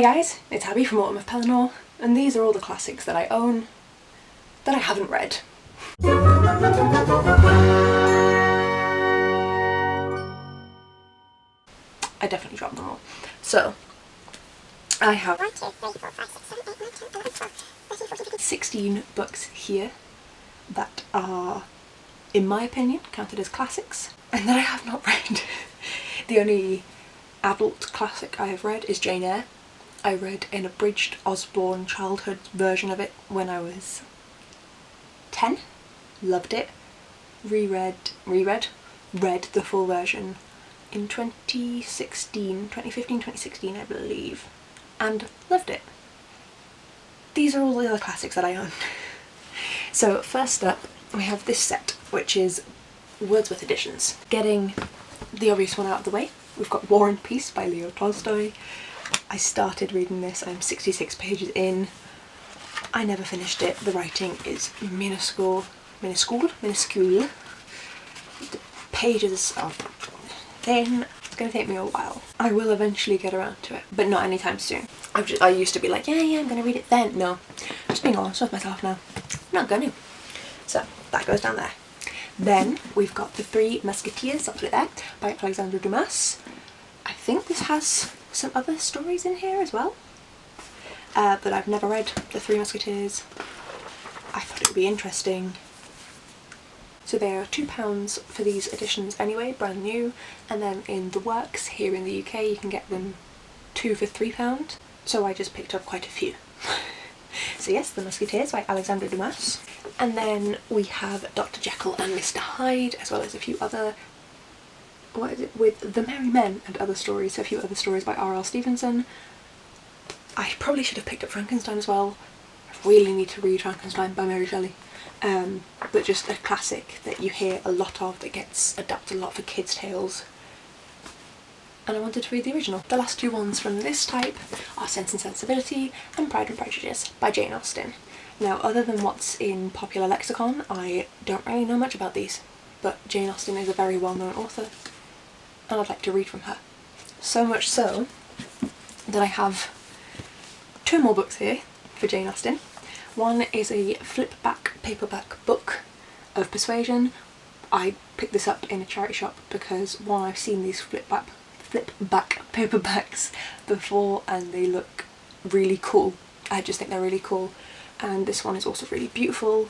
Hey guys, it's Abi from Autumn of Pelennor, and these are all the classics that I own that I haven't read. I definitely dropped them all. So, I have 16 books here that are, in my opinion, counted as classics, and that I have not read. The only adult classic I have read is Jane Eyre. I read an abridged Osborne childhood version of it when I was 10, loved it, read the full version in 2015, I believe, and loved it. These are all the other classics that I own. So first up we have this set, which is Wordsworth editions. Getting the obvious one out of the way, we've got War and Peace by Leo Tolstoy. I started reading this, I'm 66 pages in. I never finished it. The writing is minuscule. The pages are thin. It's going to take me a while. I will eventually get around to it, but not anytime soon. I used to be like, yeah, I'm going to read it then. No, just being honest with myself now. I'm not going to. So that goes down there. Then we've got The Three Musketeers, I'll put it there, by Alexandre Dumas. I think this has some other stories in here as well, but I've never read The Three Musketeers. I thought it would be interesting. So they are £2 for these editions anyway, brand new, and then in the works here in the UK you can get them 2 for £3, so I just picked up quite a few. So yes, The Musketeers by Alexandre Dumas. And then we have Dr. Jekyll and Mr. Hyde, as well as a few other, with The Merry Men and Other Stories, so a few other stories by R.L. Stevenson. I probably should have picked up Frankenstein as well. I really need to read Frankenstein by Mary Shelley. But just a classic that you hear a lot of, that gets adapted a lot for kids' tales. And I wanted to read the original. The last two ones from this type are Sense and Sensibility and Pride and Prejudice by Jane Austen. Now, other than what's in popular lexicon, I don't really know much about these, but Jane Austen is a very well-known author, and I'd like to read from her. So much so that I have 2 more books here for Jane Austen. One is a flip-back paperback book of Persuasion. I picked this up in a charity shop because, one, I've seen these flip-back paperbacks before and they look really cool. I just think they're really cool. And this one is also really beautiful.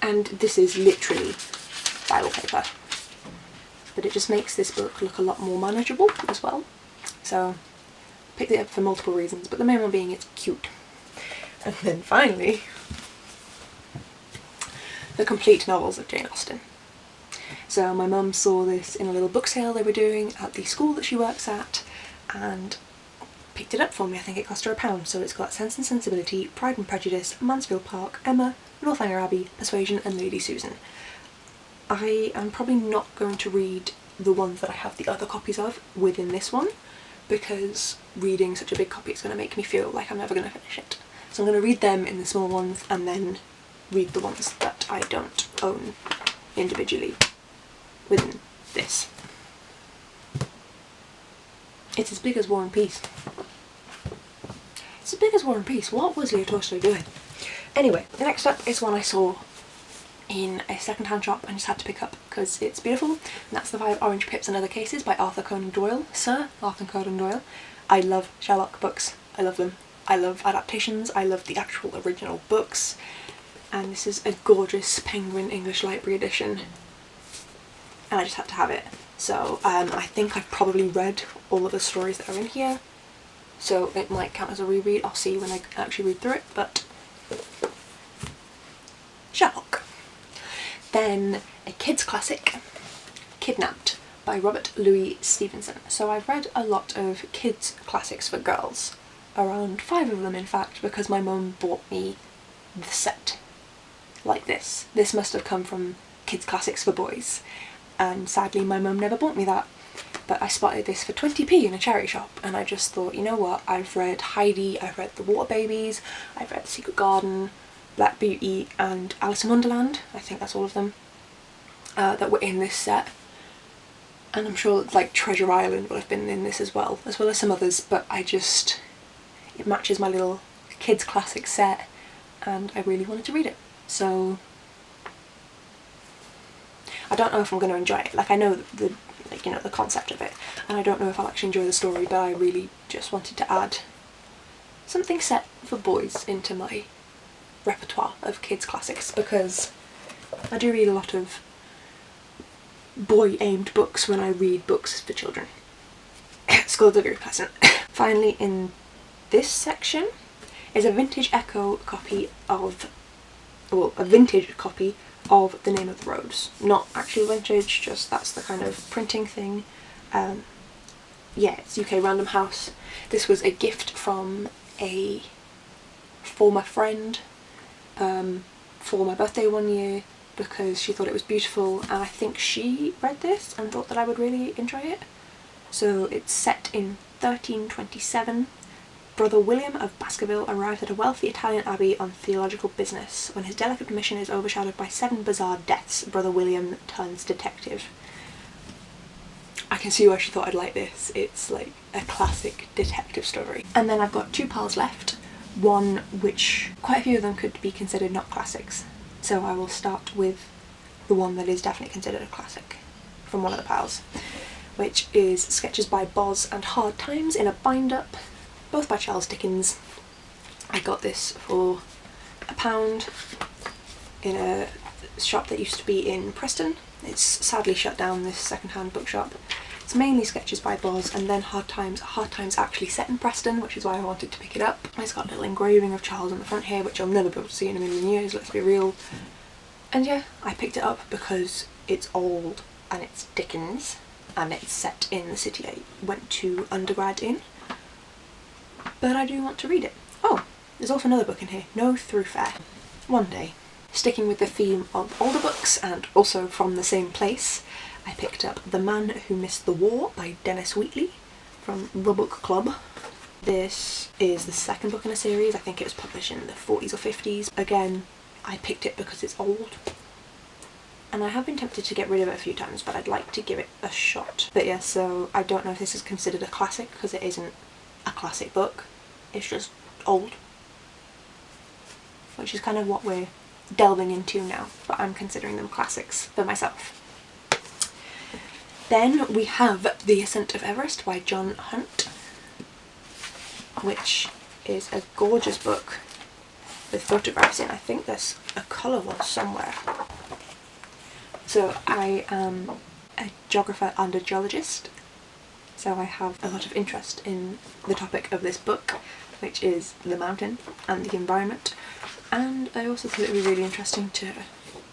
And this is literally Bible paper. But it just makes this book look a lot more manageable as well. So I picked it up for multiple reasons, but the main one being it's cute. And then finally, the complete novels of Jane Austen. So my mum saw this in a little book sale they were doing at the school that she works at and picked it up for me. I think it cost her £1. So it's got Sense and Sensibility, Pride and Prejudice, Mansfield Park, Emma, Northanger Abbey, Persuasion and Lady Susan. I am probably not going to read the ones that I have the other copies of within this one, because reading such a big copy is going to make me feel like I'm never going to finish it. So I'm going to read them in the small ones and then read the ones that I don't own individually within this. It's as big as War and Peace. It's as big as War and Peace. What was Leo Tolstoy doing? Anyway, the next up is one I saw in a second-hand shop and just had to pick up because it's beautiful, and that's The 5 Orange Pips and Other Cases by Arthur Conan Doyle. Sir Arthur Conan Doyle. I love Sherlock books. I love them. I love adaptations. I love the actual original books. And this is a gorgeous Penguin English Library edition. And I just had to have it. So I think I've probably read all of the stories that are in here, so it might count as a reread. I'll see when I actually read through it, but Sherlock. Then a kids classic, Kidnapped by Robert Louis Stevenson. So I've read a lot of kids classics for girls, around 5 of them in fact, because my mum bought me the set like this. This must have come from Kids Classics for Boys, and sadly my mum never bought me that, but I spotted this for 20p in a charity shop and I just thought, you know what, I've read Heidi, I've read The Water Babies, I've read The Secret Garden, Black Beauty and Alice in Wonderland, I think that's all of them, that were in this set, and I'm sure like Treasure Island will have been in this as well as some others, but it matches my little kids classic set and I really wanted to read it. So I don't know if I'm going to enjoy it. Like, I know the concept of it, and I don't know if I'll actually enjoy the story, but I really just wanted to add something set for boys into my repertoire of kids classics, because I do read a lot of boy-aimed books when I read books for children. Schools are very pleasant. Finally, in this section is a vintage copy of The Name of the Rose. Not actually vintage, just that's the kind of printing thing. Yeah, it's UK Random House. This was a gift from a former friend for my birthday one year, because she thought it was beautiful, and I think she read this and thought that I would really enjoy it. So it's set in 1327. Brother William of Baskerville arrived at a wealthy Italian abbey on theological business. When his delicate mission is overshadowed by 7 bizarre deaths, Brother William turns detective. I can see why she thought I'd like this. It's like a classic detective story. And then I've got 2 piles left. One which quite a few of them could be considered not classics. So I will start with the one that is definitely considered a classic from one of the piles, which is Sketches by Boz and Hard Times in a bind-up, both by Charles Dickens. I got this for £1 in a shop that used to be in Preston. It's sadly shut down, this second-hand bookshop. It's mainly Sketches by Boz and then Hard Times. Hard Times actually set in Preston, which is why I wanted to pick it up. It's got a little engraving of Charles on the front here, which I'll never be able to see in a million years, let's be real. And yeah, I picked it up because it's old and it's Dickens and it's set in the city I went to undergrad in. But I do want to read it. Oh, there's also another book in here, No Throughfare. One day. Sticking with the theme of older books and also from the same place, I picked up The Man Who Missed the War by Dennis Wheatley from The Book Club. This is the second book in a series. I think it was published in the 40s or 50s. Again, I picked it because it's old. And I have been tempted to get rid of it a few times, but I'd like to give it a shot. But yeah, so I don't know if this is considered a classic because it isn't a classic book. It's just old. Which is kind of what we're delving into now, but I'm considering them classics for myself. Then we have The Ascent of Everest by John Hunt, which is a gorgeous book with photographs in. I think there's a colour one somewhere. So I am a geographer and a geologist, so I have a lot of interest in the topic of this book, which is the mountain and the environment. And I also thought it would be really interesting to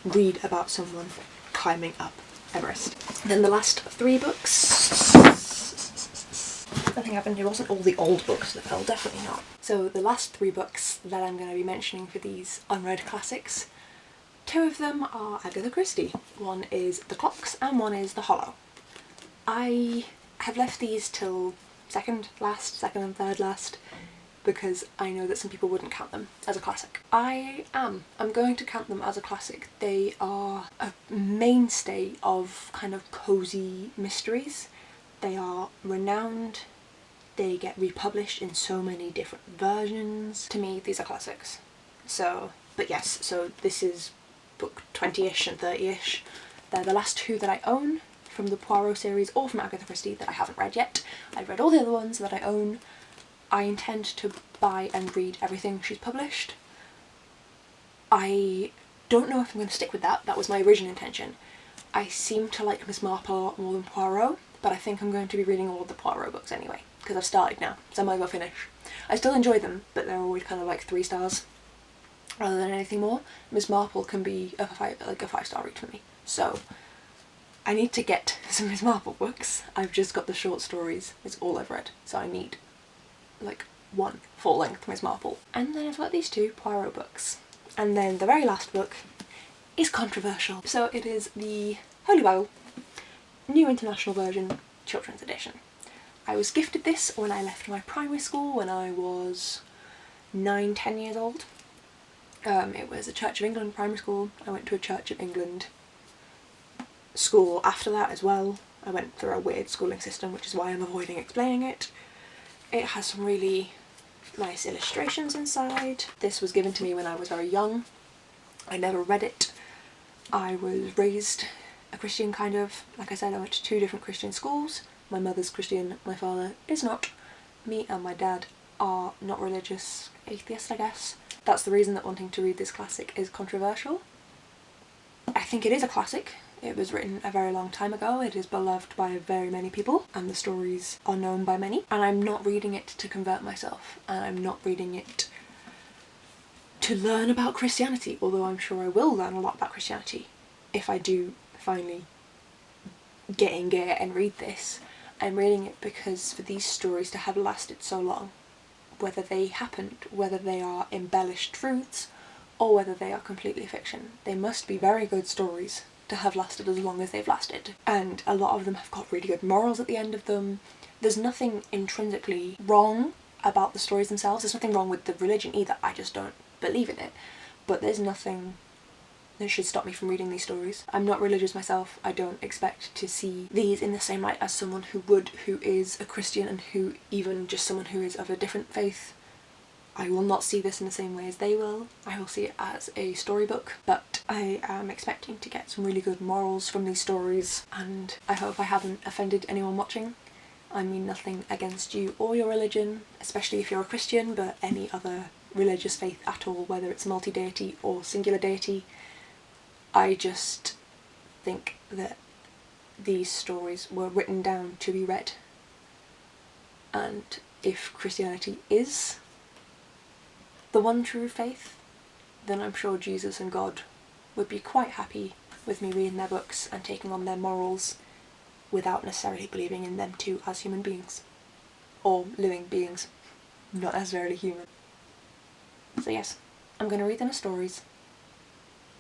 read about someone climbing up Everest. Then the last 3 books. Nothing happened, it wasn't all the old books that fell, definitely not. So the last 3 books that I'm going to be mentioning for these unread classics, 2 of them are Agatha Christie. One is The Clocks and one is The Hollow. I have left these till second and third last, because I know that some people wouldn't count them as a classic. I'm going to count them as a classic. They are a mainstay of kind of cosy mysteries. They are renowned. They get republished in so many different versions. To me, these are classics. So, but yes, so this is book 20-ish and 30-ish. They're the last 2 that I own from the Poirot series or from Agatha Christie that I haven't read yet. I've read all the other ones that I own. I intend to buy and read everything she's published. I don't know if I'm going to stick with that. That was my original intention. I seem to like Miss Marple a lot more than Poirot, but I think I'm going to be reading all of the Poirot books anyway, because I've started now, so I might as well finish. I still enjoy them, but they're always kind of like 3 stars rather than anything more. Miss Marple can be a 5-star read for me, so I need to get some Miss Marple books. I've just got the short stories, it's all I've read, so I need like 1 full-length Miss Marple. And then I've got these 2 Poirot books. And then the very last book is controversial. So it is the Holy Bible, New International Version, Children's Edition. I was gifted this when I left my primary school when I was 9-10 years old. It was a Church of England primary school. I went to a Church of England school after that as well, I went through a weird schooling system, which is why I'm avoiding explaining it. It has some really nice illustrations inside. This was given to me when I was very young. I never read it. I was raised a Christian, kind of. Like I said, I went to 2 different Christian schools. My mother's Christian, my father is not. Me and my dad are not religious atheists, I guess. That's the reason that wanting to read this classic is controversial. I think it is a classic. It was written a very long time ago. It is beloved by very many people, and the stories are known by many. And I'm not reading it to convert myself, and I'm not reading it to learn about Christianity, although I'm sure I will learn a lot about Christianity if I do finally get in gear and read this. I'm reading it because for these stories to have lasted so long, whether they happened, whether they are embellished truths, or whether they are completely fiction, they must be very good stories to have lasted as long as they've lasted. And a lot of them have got really good morals at the end of them. There's nothing intrinsically wrong about the stories themselves. There's nothing wrong with the religion either. I just don't believe in it. But there's nothing that should stop me from reading these stories. I'm not religious myself. I don't expect to see these in the same light as someone who is a Christian, and who even just someone who is of a different faith. I will not see this in the same way as they will. I will see it as a storybook, but I am expecting to get some really good morals from these stories, and I hope I haven't offended anyone watching. I mean nothing against you or your religion, especially if you're a Christian, but any other religious faith at all, whether it's multi-deity or singular deity. I just think that these stories were written down to be read, and if Christianity is the one true faith, then I'm sure Jesus and God would be quite happy with me reading their books and taking on their morals without necessarily believing in them too as human beings. Or living beings, not necessarily human. So yes, I'm going to read them as stories,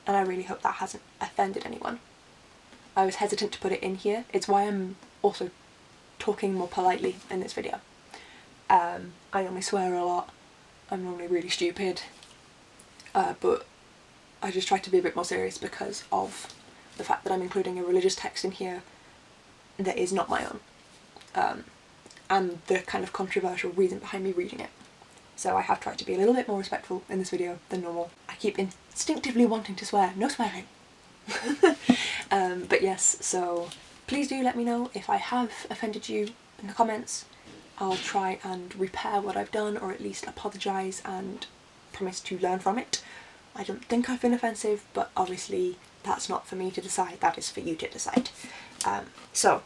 and I really hope that hasn't offended anyone. I was hesitant to put it in here. It's why I'm also talking more politely in this video. I normally swear a lot. I'm normally really stupid, but I just try to be a bit more serious because of the fact that I'm including a religious text in here that is not my own, and the kind of controversial reason behind me reading it. So I have tried to be a little bit more respectful in this video than normal. I keep instinctively wanting to swear, no swearing. But yes, so please do let me know if I have offended you in the comments. I'll try and repair what I've done, or at least apologise and promise to learn from it. I don't think I've been offensive, but obviously that's not for me to decide, that is for you to decide. So,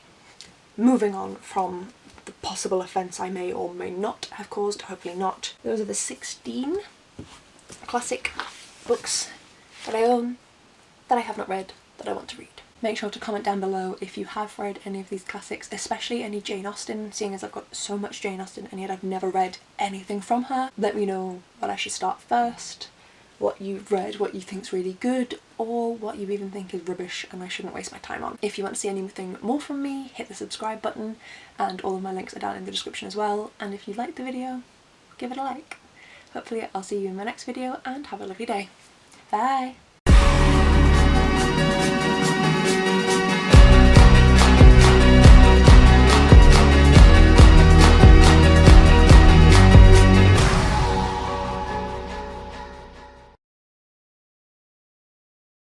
moving on from the possible offence I may or may not have caused, hopefully not. Those are the 16 classic books that I own, that I have not read, that I want to read. Make sure to comment down below if you have read any of these classics, especially any Jane Austen, seeing as I've got so much Jane Austen and yet I've never read anything from her. Let me know what I should start first, what you've read, what you think's really good, or what you even think is rubbish and I shouldn't waste my time on. If you want to see anything more from me, hit the subscribe button, and all of my links are down in the description as well. And if you liked the video, give it a like. Hopefully I'll see you in my next video, and have a lovely day. Bye!